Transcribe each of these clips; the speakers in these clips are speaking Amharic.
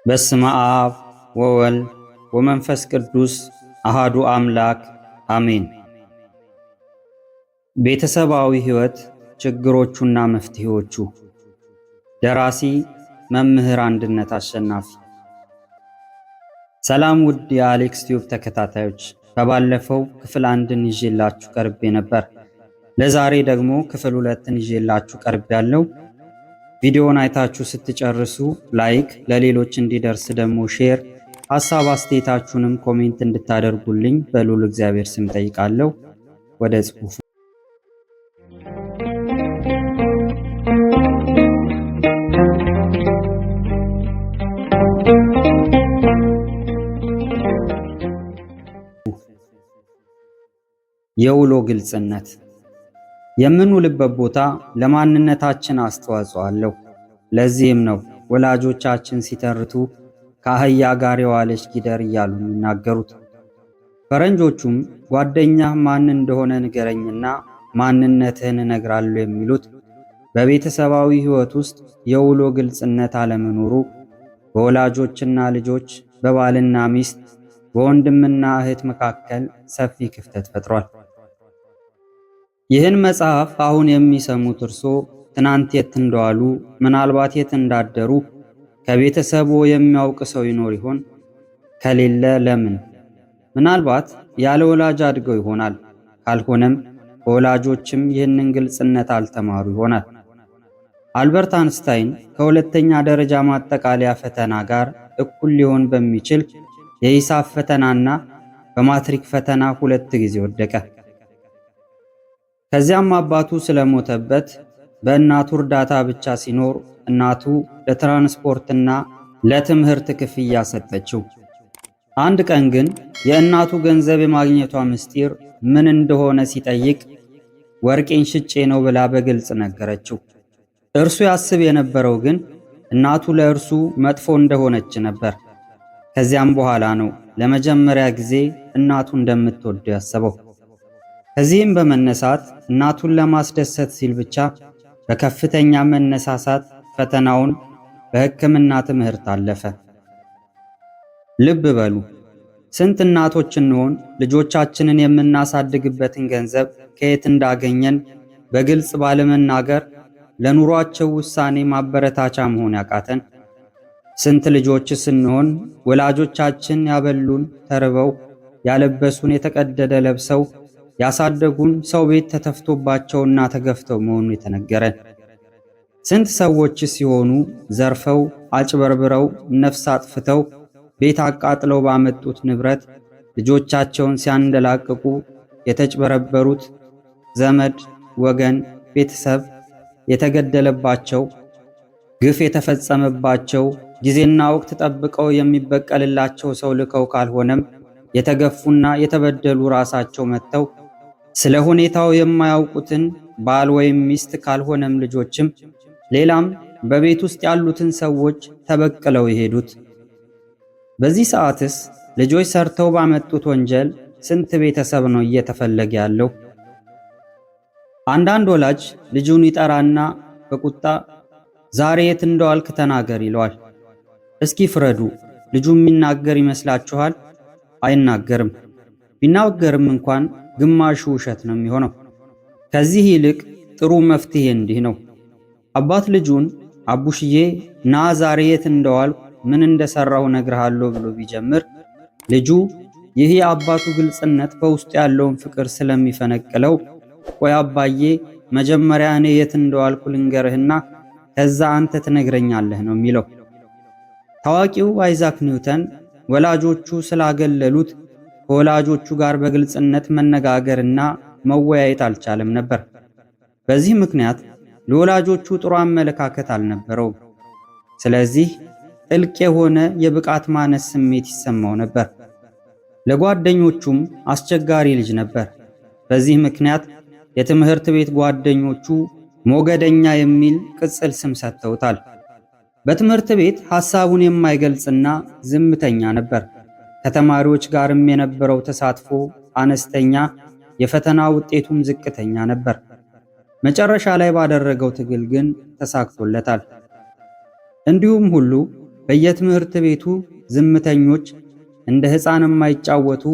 በስመ አብ ወወልድ ወመንፈስ ቅዱስ አሃዱ አምላክ አሜን። ቤተሰባዊ ሕይወት ችግሮቹና መፍትሄዎቹ። ደራሲ መምህር አንድነት አሸናፊ። ሰላም ውድ የአሌክስ ቲዩብ ተከታታዮች፣ ከባለፈው ክፍል 1ን ይዤላችሁ ቀርቤ ነበር። ለዛሬ ደግሞ ክፍል 2ን ይዤላችሁ ቀርቤ ያለው። ቪዲዮውን አይታችሁ ስትጨርሱ ላይክ፣ ለሌሎች እንዲደርስ ደግሞ ሼር፣ ሐሳብ አስተያየታችሁንም ኮሜንት እንድታደርጉልኝ በልዑል እግዚአብሔር ስም ጠይቃለሁ። ወደ ጽሑፉ። የውሎ ግልጽነት። የምንውልበት ቦታ ለማንነታችን አስተዋጽኦ አለው። ለዚህም ነው ወላጆቻችን ሲተርቱ ከአህያ ጋር የዋለች ጊደር እያሉ የሚናገሩት። ፈረንጆቹም ጓደኛህ ማን እንደሆነ ንገረኝና ማንነትህን እነግራለሁ የሚሉት በቤተሰባዊ ሕይወት ውስጥ የውሎ ግልጽነት አለመኖሩ በወላጆችና ልጆች፣ በባልና ሚስት፣ በወንድምና እህት መካከል ሰፊ ክፍተት ፈጥሯል። ይህን መጽሐፍ አሁን የሚሰሙት እርሶ ትናንት የት እንደዋሉ፣ ምናልባት የት እንዳደሩ ከቤተሰቦ የሚያውቅ ሰው ይኖር ይሆን? ከሌለ ለምን? ምናልባት ያለ ወላጅ አድገው ይሆናል። ካልሆነም በወላጆችም ይህንን ግልጽነት አልተማሩ ይሆናል። አልበርት አንስታይን ከሁለተኛ ደረጃ ማጠቃለያ ፈተና ጋር እኩል ሊሆን በሚችል የሂሳብ ፈተናና በማትሪክ ፈተና 2 ጊዜ ወደቀ። ከዚያም አባቱ ስለሞተበት በእናቱ እርዳታ ብቻ ሲኖር እናቱ ለትራንስፖርትና ለትምህርት ክፍያ ሰጠችው። አንድ ቀን ግን የእናቱ ገንዘብ የማግኘቷ ምስጢር ምን እንደሆነ ሲጠይቅ ወርቄን ሽጬ ነው ብላ በግልጽ ነገረችው። እርሱ ያስብ የነበረው ግን እናቱ ለእርሱ መጥፎ እንደሆነች ነበር። ከዚያም በኋላ ነው ለመጀመሪያ ጊዜ እናቱ እንደምትወደው ያሰበው። ከዚህም በመነሳት እናቱን ለማስደሰት ሲል ብቻ በከፍተኛ መነሳሳት ፈተናውን በሕክምና ትምህርት አለፈ። ልብ በሉ፣ ስንት እናቶች እንሆን ልጆቻችንን የምናሳድግበትን ገንዘብ ከየት እንዳገኘን በግልጽ ባለመናገር ለኑሯቸው ውሳኔ ማበረታቻ መሆን ያቃተን? ስንት ልጆች ስንሆን ወላጆቻችን ያበሉን ተርበው፣ ያለበሱን የተቀደደ ለብሰው፣ ያሳደጉን ሰው ቤት ተተፍቶባቸውና ተገፍተው መሆኑ የተነገረን? ስንት ሰዎች ሲሆኑ ዘርፈው፣ አጭበርብረው፣ ነፍስ አጥፍተው፣ ቤት አቃጥለው ባመጡት ንብረት ልጆቻቸውን ሲያንደላቅቁ የተጭበረበሩት፣ ዘመድ ወገን ቤተሰብ የተገደለባቸው፣ ግፍ የተፈጸመባቸው፣ ጊዜና ወቅት ጠብቀው የሚበቀልላቸው ሰው ልከው ካልሆነም የተገፉና የተበደሉ ራሳቸው መጥተው ስለ ሁኔታው የማያውቁትን ባል ወይም ሚስት ካልሆነም ልጆችም ሌላም በቤት ውስጥ ያሉትን ሰዎች ተበቅለው የሄዱት። በዚህ ሰዓትስ ልጆች ሰርተው ባመጡት ወንጀል ስንት ቤተሰብ ነው እየተፈለገ ያለው? አንዳንድ ወላጅ ልጁን ይጠራና በቁጣ ዛሬ የት እንደዋልክ ተናገር ይለዋል። እስኪ ፍረዱ። ልጁ የሚናገር ይመስላችኋል? አይናገርም። ቢናገርም እንኳን ግማሹ ውሸት ነው የሚሆነው። ከዚህ ይልቅ ጥሩ መፍትሄ እንዲህ ነው። አባት ልጁን አቡሽዬ ና ዛሬ የት እንደዋልኩ ምን እንደሰራሁ ነግርሃለሁ ብሎ ቢጀምር ልጁ ይህ የአባቱ ግልጽነት በውስጡ ያለውን ፍቅር ስለሚፈነቅለው ቆይ አባዬ መጀመሪያ እኔ የት እንደዋልኩ ልንገርህና ከዛ አንተ ትነግረኛለህ ነው የሚለው። ታዋቂው አይዛክ ኒውተን ወላጆቹ ስላገለሉት ከወላጆቹ ጋር በግልጽነት መነጋገርና መወያየት አልቻለም ነበር። በዚህ ምክንያት ለወላጆቹ ጥሩ አመለካከት አልነበረውም። ስለዚህ ጥልቅ የሆነ የብቃት ማነስ ስሜት ይሰማው ነበር። ለጓደኞቹም አስቸጋሪ ልጅ ነበር። በዚህ ምክንያት የትምህርት ቤት ጓደኞቹ ሞገደኛ የሚል ቅጽል ስም ሰጥተውታል። በትምህርት ቤት ሐሳቡን የማይገልጽና ዝምተኛ ነበር። ከተማሪዎች ጋርም የነበረው ተሳትፎ አነስተኛ፣ የፈተና ውጤቱም ዝቅተኛ ነበር። መጨረሻ ላይ ባደረገው ትግል ግን ተሳክቶለታል። እንዲሁም ሁሉ በየትምህርት ቤቱ ዝምተኞች፣ እንደ ሕፃን የማይጫወቱ፣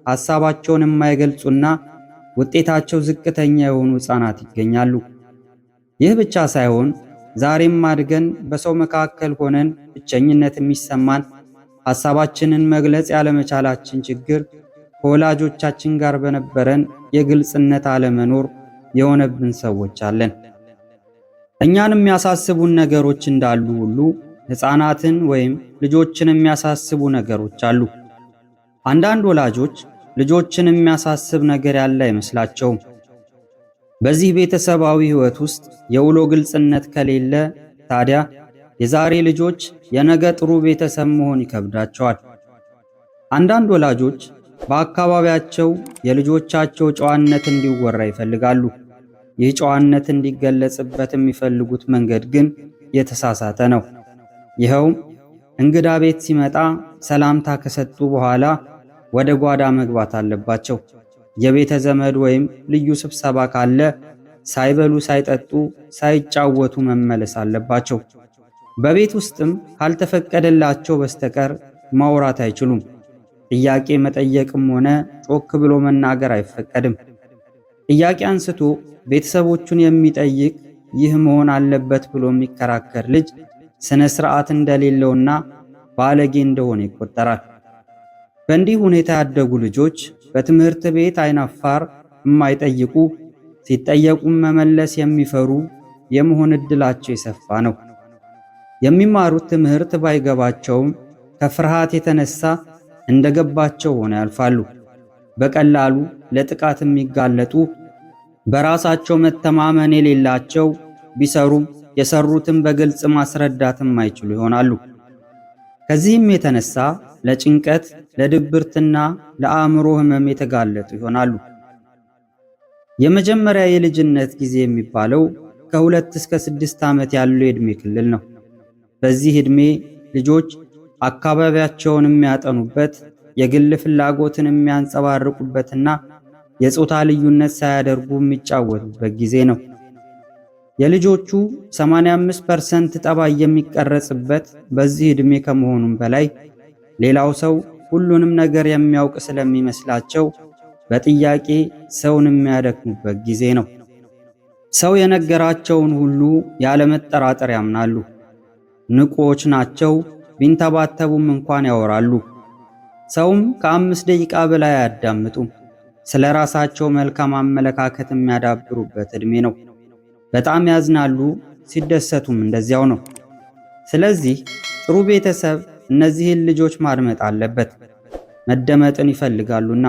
ሐሳባቸውን የማይገልጹና ውጤታቸው ዝቅተኛ የሆኑ ሕፃናት ይገኛሉ። ይህ ብቻ ሳይሆን ዛሬም አድገን በሰው መካከል ሆነን ብቸኝነት የሚሰማን፣ ሐሳባችንን መግለጽ ያለመቻላችን ችግር ከወላጆቻችን ጋር በነበረን የግልጽነት አለመኖር የሆነብን ሰዎች አለን። እኛን የሚያሳስቡን ነገሮች እንዳሉ ሁሉ ሕፃናትን ወይም ልጆችን የሚያሳስቡ ነገሮች አሉ። አንዳንድ ወላጆች ልጆችን የሚያሳስብ ነገር ያለ አይመስላቸውም። በዚህ ቤተሰባዊ ሕይወት ውስጥ የውሎ ግልጽነት ከሌለ ታዲያ የዛሬ ልጆች የነገ ጥሩ ቤተሰብ መሆን ይከብዳቸዋል። አንዳንድ ወላጆች በአካባቢያቸው የልጆቻቸው ጨዋነት እንዲወራ ይፈልጋሉ። ይህ ጨዋነት እንዲገለጽበት የሚፈልጉት መንገድ ግን የተሳሳተ ነው። ይኸውም እንግዳ ቤት ሲመጣ ሰላምታ ከሰጡ በኋላ ወደ ጓዳ መግባት አለባቸው። የቤተ ዘመድ ወይም ልዩ ስብሰባ ካለ ሳይበሉ ሳይጠጡ ሳይጫወቱ መመለስ አለባቸው። በቤት ውስጥም ካልተፈቀደላቸው በስተቀር ማውራት አይችሉም። ጥያቄ መጠየቅም ሆነ ጮክ ብሎ መናገር አይፈቀድም። ጥያቄ አንስቶ ቤተሰቦቹን የሚጠይቅ ይህ መሆን አለበት ብሎ የሚከራከር ልጅ ስነ ስርዓት እንደሌለውና ባለጌ እንደሆነ ይቆጠራል። በእንዲህ ሁኔታ ያደጉ ልጆች በትምህርት ቤት አይናፋር፣ የማይጠይቁ፣ ሲጠየቁም መመለስ የሚፈሩ የመሆን ዕድላቸው የሰፋ ነው። የሚማሩት ትምህርት ባይገባቸውም ከፍርሃት የተነሳ እንደገባቸው ሆነ ያልፋሉ። በቀላሉ ለጥቃት የሚጋለጡ፣ በራሳቸው መተማመን የሌላቸው፣ ቢሰሩም የሰሩትን በግልጽ ማስረዳት የማይችሉ ይሆናሉ። ከዚህም የተነሳ ለጭንቀት፣ ለድብርትና ለአእምሮ ህመም የተጋለጡ ይሆናሉ። የመጀመሪያ የልጅነት ጊዜ የሚባለው ከ2 እስከ 6 ዓመት ያለው የዕድሜ ክልል ነው። በዚህ ዕድሜ ልጆች አካባቢያቸውን የሚያጠኑበት፣ የግል ፍላጎትን የሚያንጸባርቁበትና የጾታ ልዩነት ሳያደርጉ የሚጫወቱበት ጊዜ ነው። የልጆቹ 85% ጠባይ የሚቀረጽበት በዚህ ዕድሜ ከመሆኑም በላይ ሌላው ሰው ሁሉንም ነገር የሚያውቅ ስለሚመስላቸው በጥያቄ ሰውን የሚያደክሙበት ጊዜ ነው። ሰው የነገራቸውን ሁሉ ያለመጠራጠር ያምናሉ። ንቁዎች ናቸው። ቢንተባተቡም እንኳን ያወራሉ። ሰውም ከ5 ደቂቃ በላይ አያዳምጡም። ስለ ራሳቸው መልካም አመለካከት የሚያዳብሩበት ዕድሜ ነው። በጣም ያዝናሉ፣ ሲደሰቱም እንደዚያው ነው። ስለዚህ ጥሩ ቤተሰብ እነዚህን ልጆች ማድመጥ አለበት። መደመጥን ይፈልጋሉና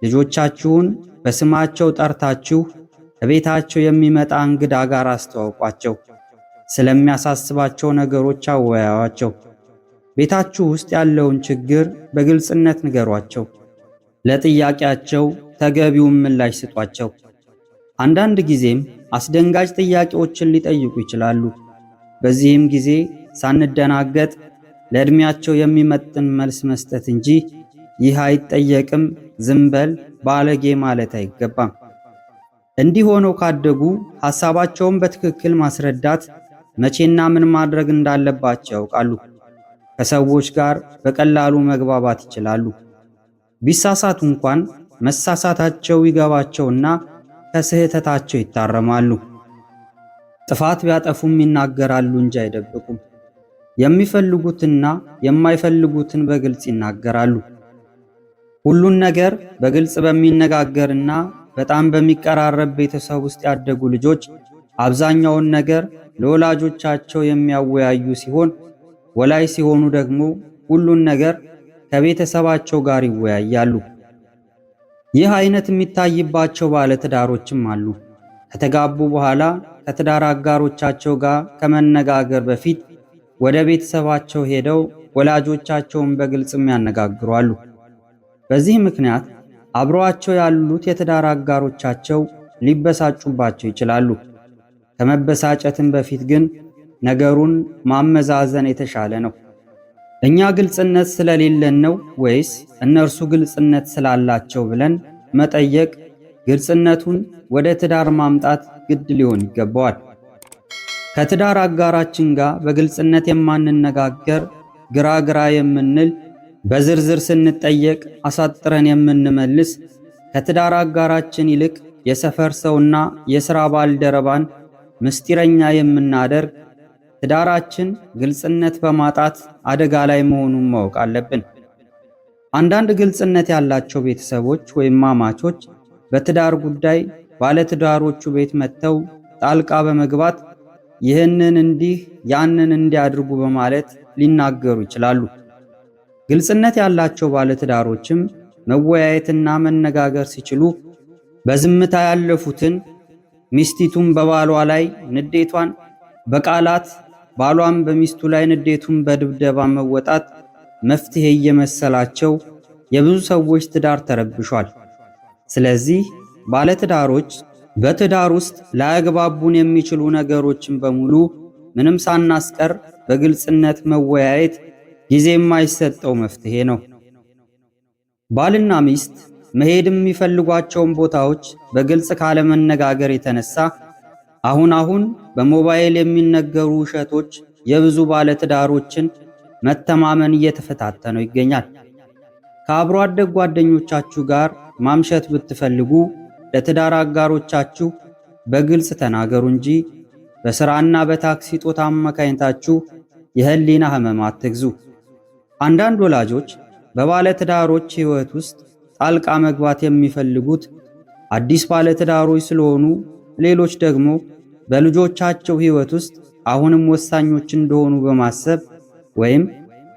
ልጆቻችሁን በስማቸው ጠርታችሁ ከቤታቸው የሚመጣ እንግዳ ጋር አስተዋውቋቸው። ስለሚያሳስባቸው ነገሮች አወያዩአቸው። ቤታችሁ ውስጥ ያለውን ችግር በግልጽነት ንገሯቸው። ለጥያቄያቸው ተገቢውን ምላሽ ስጧቸው። አንዳንድ ጊዜም አስደንጋጭ ጥያቄዎችን ሊጠይቁ ይችላሉ። በዚህም ጊዜ ሳንደናገጥ ለዕድሜያቸው የሚመጥን መልስ መስጠት እንጂ ይህ አይጠየቅም፣ ዝም በል፣ ባለጌ ማለት አይገባም። እንዲህ ሆነው ካደጉ ሐሳባቸውን በትክክል ማስረዳት፣ መቼና ምን ማድረግ እንዳለባቸው ያውቃሉ። ከሰዎች ጋር በቀላሉ መግባባት ይችላሉ። ቢሳሳቱ እንኳን መሳሳታቸው ይገባቸውና ከስህተታቸው ይታረማሉ። ጥፋት ቢያጠፉም ይናገራሉ እንጂ አይደብቁም። የሚፈልጉትና የማይፈልጉትን በግልጽ ይናገራሉ። ሁሉን ነገር በግልጽ በሚነጋገርና በጣም በሚቀራረብ ቤተሰብ ውስጥ ያደጉ ልጆች አብዛኛውን ነገር ለወላጆቻቸው የሚያወያዩ ሲሆን፣ ወላጅ ሲሆኑ ደግሞ ሁሉን ነገር ከቤተሰባቸው ጋር ይወያያሉ። ይህ አይነት የሚታይባቸው ባለትዳሮችም አሉ። ከተጋቡ በኋላ ከትዳር አጋሮቻቸው ጋር ከመነጋገር በፊት ወደ ቤተሰባቸው ሄደው ወላጆቻቸውን በግልጽም ያነጋግሯሉ። በዚህ ምክንያት አብረዋቸው ያሉት የትዳር አጋሮቻቸው ሊበሳጩባቸው ይችላሉ። ከመበሳጨትም በፊት ግን ነገሩን ማመዛዘን የተሻለ ነው። እኛ ግልጽነት ስለሌለን ነው ወይስ እነርሱ ግልጽነት ስላላቸው ብለን መጠየቅ፣ ግልጽነቱን ወደ ትዳር ማምጣት ግድ ሊሆን ይገባዋል። ከትዳር አጋራችን ጋር በግልጽነት የማንነጋገር፣ ግራ ግራ የምንል፣ በዝርዝር ስንጠየቅ አሳጥረን የምንመልስ፣ ከትዳር አጋራችን ይልቅ የሰፈር ሰውና የሥራ ባልደረባን ምስጢረኛ የምናደርግ፣ ትዳራችን ግልጽነት በማጣት አደጋ ላይ መሆኑን ማወቅ አለብን። አንዳንድ ግልጽነት ያላቸው ቤተሰቦች ወይም ማማቾች በትዳር ጉዳይ ባለትዳሮቹ ቤት መጥተው ጣልቃ በመግባት ይህንን እንዲህ ያንን እንዲያድርጉ በማለት ሊናገሩ ይችላሉ። ግልጽነት ያላቸው ባለትዳሮችም መወያየትና መነጋገር ሲችሉ በዝምታ ያለፉትን ሚስቲቱን በባሏ ላይ ንዴቷን በቃላት ባሏን በሚስቱ ላይ ንዴቱን በድብደባ መወጣት መፍትሄ እየመሰላቸው የብዙ ሰዎች ትዳር ተረብሿል። ስለዚህ ባለትዳሮች በትዳር ውስጥ ላያግባቡን የሚችሉ ነገሮችን በሙሉ ምንም ሳናስቀር በግልጽነት መወያየት ጊዜ የማይሰጠው መፍትሄ ነው። ባልና ሚስት መሄድ የሚፈልጓቸውን ቦታዎች በግልጽ ካለመነጋገር የተነሳ አሁን በሞባይል የሚነገሩ ውሸቶች የብዙ ባለትዳሮችን መተማመን እየተፈታተነው ይገኛል። ከአብሮ አደግ ጓደኞቻችሁ ጋር ማምሸት ብትፈልጉ ለትዳር አጋሮቻችሁ በግልጽ ተናገሩ እንጂ በሥራና በታክሲ ጦታ አማካኝታችሁ የህሊና ህመም አትግዙ። አንዳንድ ወላጆች በባለትዳሮች ሕይወት ውስጥ ጣልቃ መግባት የሚፈልጉት አዲስ ባለትዳሮች ስለሆኑ፣ ሌሎች ደግሞ በልጆቻቸው ሕይወት ውስጥ አሁንም ወሳኞች እንደሆኑ በማሰብ ወይም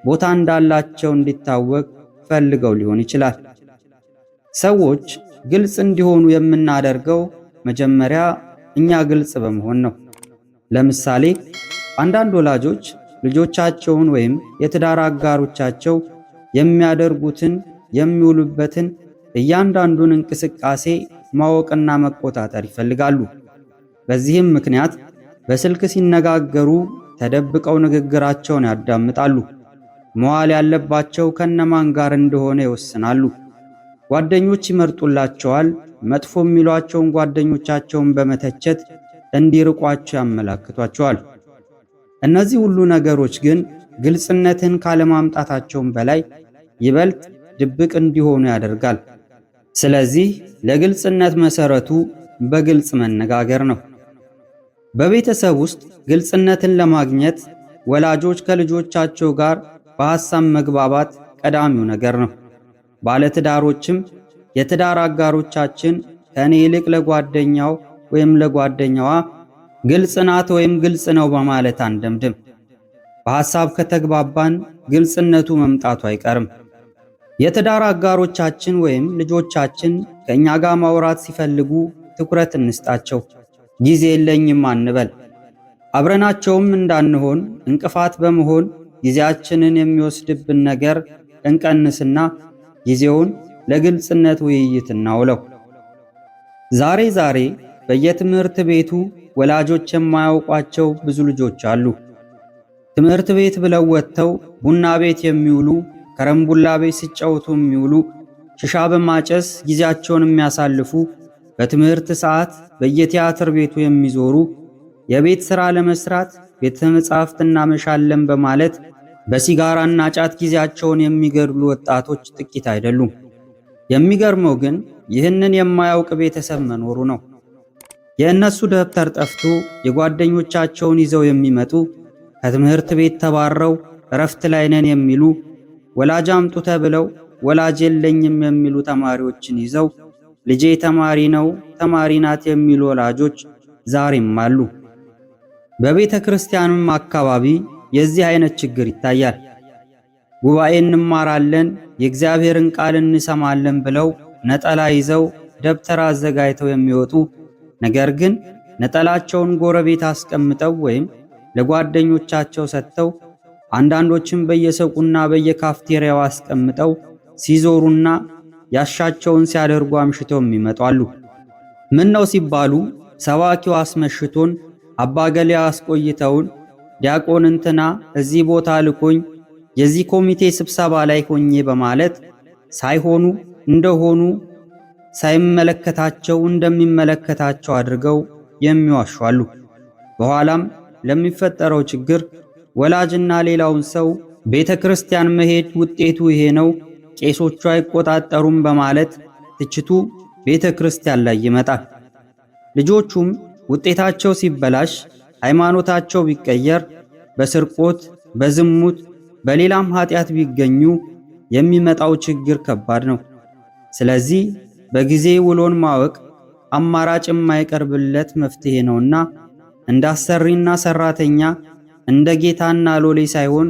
ቦታ እንዳላቸው እንዲታወቅ ፈልገው ሊሆን ይችላል። ሰዎች ግልጽ እንዲሆኑ የምናደርገው መጀመሪያ እኛ ግልጽ በመሆን ነው። ለምሳሌ አንዳንድ ወላጆች ልጆቻቸውን ወይም የትዳር አጋሮቻቸው የሚያደርጉትን የሚውሉበትን እያንዳንዱን እንቅስቃሴ ማወቅና መቆጣጠር ይፈልጋሉ። በዚህም ምክንያት በስልክ ሲነጋገሩ ተደብቀው ንግግራቸውን ያዳምጣሉ። መዋል ያለባቸው ከነማን ጋር እንደሆነ ይወስናሉ። ጓደኞች ይመርጡላቸዋል። መጥፎ የሚሏቸውን ጓደኞቻቸውን በመተቸት እንዲርቋቸው ያመላክቷቸዋል። እነዚህ ሁሉ ነገሮች ግን ግልጽነትን ካለማምጣታቸውም በላይ ይበልጥ ድብቅ እንዲሆኑ ያደርጋል። ስለዚህ ለግልጽነት መሰረቱ በግልጽ መነጋገር ነው። በቤተሰብ ውስጥ ግልጽነትን ለማግኘት ወላጆች ከልጆቻቸው ጋር በሐሳብ መግባባት ቀዳሚው ነገር ነው። ባለትዳሮችም የትዳር አጋሮቻችን ከእኔ ይልቅ ለጓደኛው ወይም ለጓደኛዋ ግልጽ ናት ወይም ግልጽ ነው በማለት አንደምድም። በሐሳብ ከተግባባን ግልጽነቱ መምጣቱ አይቀርም። የትዳር አጋሮቻችን ወይም ልጆቻችን ከእኛ ጋር ማውራት ሲፈልጉ ትኩረት እንስጣቸው። ጊዜ የለኝም አንበል። አብረናቸውም እንዳንሆን እንቅፋት በመሆን ጊዜያችንን የሚወስድብን ነገር እንቀንስና ጊዜውን ለግልጽነት ውይይት እናውለው። ዛሬ በየትምህርት ቤቱ ወላጆች የማያውቋቸው ብዙ ልጆች አሉ። ትምህርት ቤት ብለው ወጥተው ቡና ቤት የሚውሉ፣ ከረምቡላ ቤት ሲጫወቱ የሚውሉ፣ ሽሻ በማጨስ ጊዜያቸውን የሚያሳልፉ፣ በትምህርት ሰዓት በየቲያትር ቤቱ የሚዞሩ፣ የቤት ሥራ ለመስራት ቤተ መጻሕፍት እናመሻለን በማለት በሲጋራና ጫት ጊዜያቸውን የሚገድሉ ወጣቶች ጥቂት አይደሉም። የሚገርመው ግን ይህንን የማያውቅ ቤተሰብ መኖሩ ነው። የእነሱ ደብተር ጠፍቶ የጓደኞቻቸውን ይዘው የሚመጡ፣ ከትምህርት ቤት ተባረው እረፍት ላይ ነን የሚሉ፣ ወላጅ አምጡ ተብለው ወላጅ የለኝም የሚሉ ተማሪዎችን ይዘው ልጄ ተማሪ ነው ተማሪ ናት የሚሉ ወላጆች ዛሬም አሉ። በቤተ ክርስቲያንም አካባቢ የዚህ አይነት ችግር ይታያል። ጉባኤ እንማራለን፣ የእግዚአብሔርን ቃል እንሰማለን ብለው ነጠላ ይዘው ደብተር አዘጋጅተው የሚወጡ፣ ነገር ግን ነጠላቸውን ጎረቤት አስቀምጠው ወይም ለጓደኞቻቸው ሰጥተው፣ አንዳንዶችም በየሰቁና በየካፍቴሪያው አስቀምጠው ሲዞሩና ያሻቸውን ሲያደርጉ አምሽተው ይመጣሉ። ምን ነው ሲባሉ ሰባኪው አስመሽቶን፣ አባገሌ አስቆይተውን፣ ዲያቆን እንትና እዚህ ቦታ ልኮኝ የዚህ ኮሚቴ ስብሰባ ላይ ሆኜ በማለት ሳይሆኑ እንደሆኑ ሳይመለከታቸው እንደሚመለከታቸው አድርገው የሚዋሹ አሉ። በኋላም ለሚፈጠረው ችግር ወላጅና ሌላውን ሰው ቤተ ክርስቲያን መሄድ ውጤቱ ይሄ ነው፣ ቄሶቹ አይቆጣጠሩም በማለት ትችቱ ቤተ ክርስቲያን ላይ ይመጣል። ልጆቹም ውጤታቸው ሲበላሽ፣ ሃይማኖታቸው ቢቀየር፣ በስርቆት፣ በዝሙት፣ በሌላም ኃጢአት ቢገኙ የሚመጣው ችግር ከባድ ነው። ስለዚህ በጊዜ ውሎን ማወቅ አማራጭ የማይቀርብለት መፍትሄ ነውና እንደ አሰሪና ሰራተኛ እንደ ጌታና ሎሌ ሳይሆን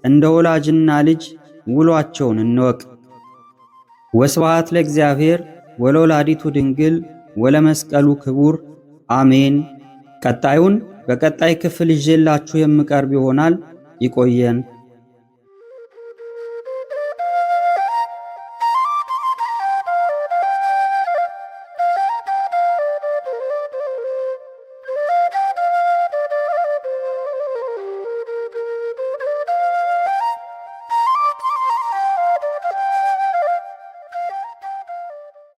እንደ ወላጅና ልጅ ውሏቸውን እንወቅ። ወስብሐት ለእግዚአብሔር ወለወላዲቱ ድንግል ወለመስቀሉ ክቡር አሜን። ቀጣዩን በቀጣይ ክፍል ይዤላችሁ የምቀርብ ይሆናል። ይቆየን።